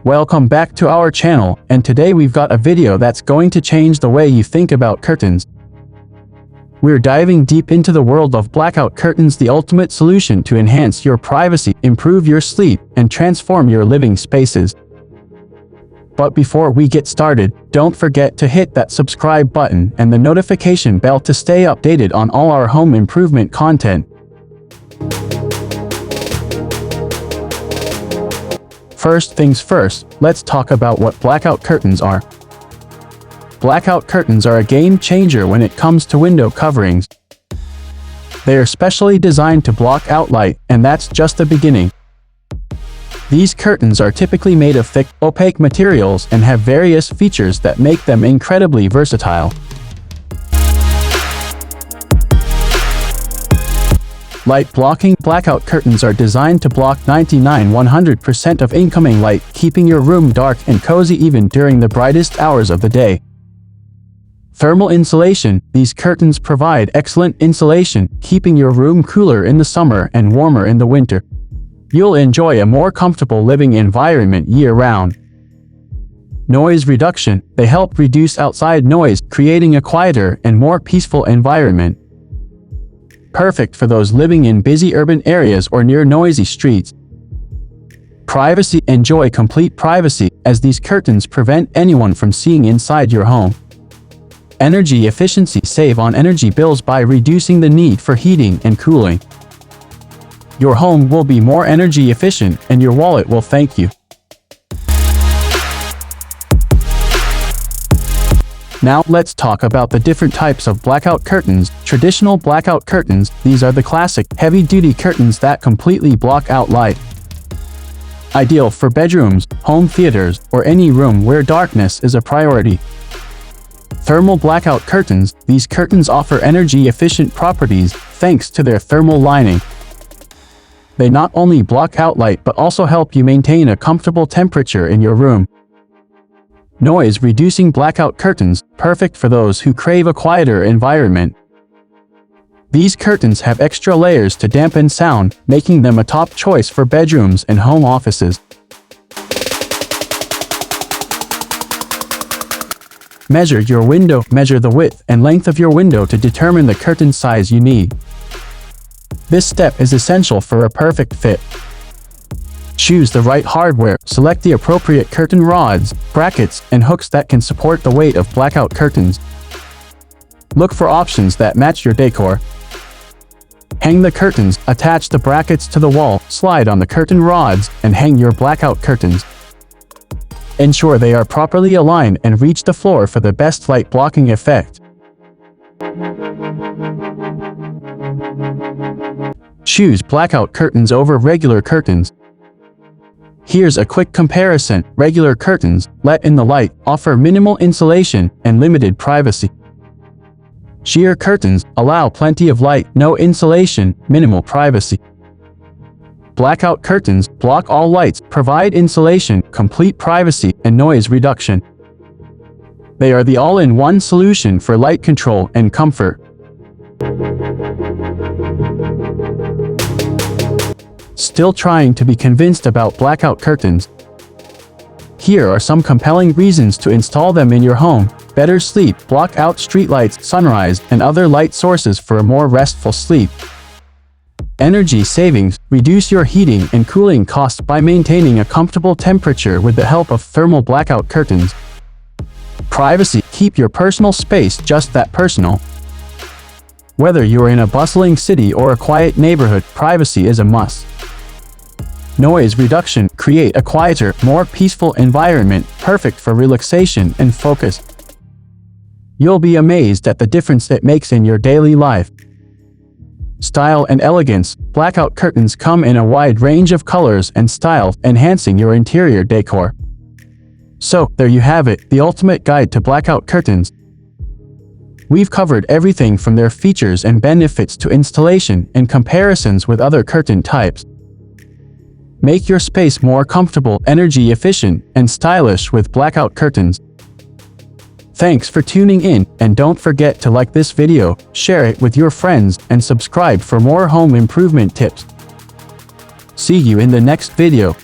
Welcome back to our channel, and today we've got a video that's going to change the way you think about curtains. We're diving deep into the world of blackout curtains, the ultimate solution to enhance your privacy, improve your sleep, and transform your living spaces. But before we get started, don't forget to hit that subscribe button and the notification bell to stay updated on all our home improvement content. First things first, let's talk about what blackout curtains are. Blackout curtains are a game changer when it comes to window coverings. They are specially designed to block out light, and that's just the beginning. These curtains are typically made of thick, opaque materials and have various features that make them incredibly versatile. Light blocking. Blackout curtains are designed to block 99–100% of incoming light, keeping your room dark and cozy even during the brightest hours of the day. Thermal insulation. These curtains provide excellent insulation, keeping your room cooler in the summer and warmer in the winter. You'll enjoy a more comfortable living environment year-round. Noise reduction. They help reduce outside noise, creating a quieter and more peaceful environment. Perfect for those living in busy urban areas or near noisy streets. Privacy. Enjoy complete privacy, as these curtains prevent anyone from seeing inside your home. Energy efficiency. Save on energy bills by reducing the need for heating and cooling. Your home will be more energy efficient, and your wallet will thank you. Now let's talk about the different types of blackout curtains. Traditional blackout curtains. These are the classic, heavy-duty curtains that completely block out light. Ideal for bedrooms, home theaters, or any room where darkness is a priority. Thermal blackout curtains. These curtains offer energy-efficient properties thanks to their thermal lining. They not only block out light but also help you maintain a comfortable temperature in your room. Noise-reducing blackout curtains, perfect for those who crave a quieter environment. These curtains have extra layers to dampen sound, making them a top choice for bedrooms and home offices. Measure your window. Measure the width and length of your window to determine the curtain size you need. This step is essential for a perfect fit. Choose the right hardware. Select the appropriate curtain rods, brackets, and hooks that can support the weight of blackout curtains. Look for options that match your decor. Hang the curtains. Attach the brackets to the wall, slide on the curtain rods, and hang your blackout curtains. Ensure they are properly aligned and reach the floor for the best light blocking effect. Choose blackout curtains over regular curtains. Here's a quick comparison. Regular curtains, let in the light, offer minimal insulation and limited privacy. Sheer curtains allow plenty of light, no insulation, minimal privacy. Blackout curtains block all lights, provide insulation, complete privacy, and noise reduction. They are the all-in-one solution for light control and comfort. Still trying to be convinced about blackout curtains? Here are some compelling reasons to install them in your home. Better sleep. Block out streetlights, sunrise, and other light sources for a more restful sleep. Energy savings. Reduce your heating and cooling costs by maintaining a comfortable temperature with the help of thermal blackout curtains. Privacy. Keep your personal space just that personal. Whether you're in a bustling city or a quiet neighborhood, privacy is a must. Noise reduction. Create a quieter, more peaceful environment, perfect for relaxation and focus. You'll be amazed at the difference it makes in your daily life. Style and elegance. Blackout curtains come in a wide range of colors and styles, enhancing your interior decor. So, there you have it, the ultimate guide to blackout curtains. We've covered everything from their features and benefits to installation and comparisons with other curtain types. Make your space more comfortable, energy efficient, and stylish with blackout curtains. Thanks for tuning in, and don't forget to like this video, share it with your friends, and subscribe for more home improvement tips. See you in the next video.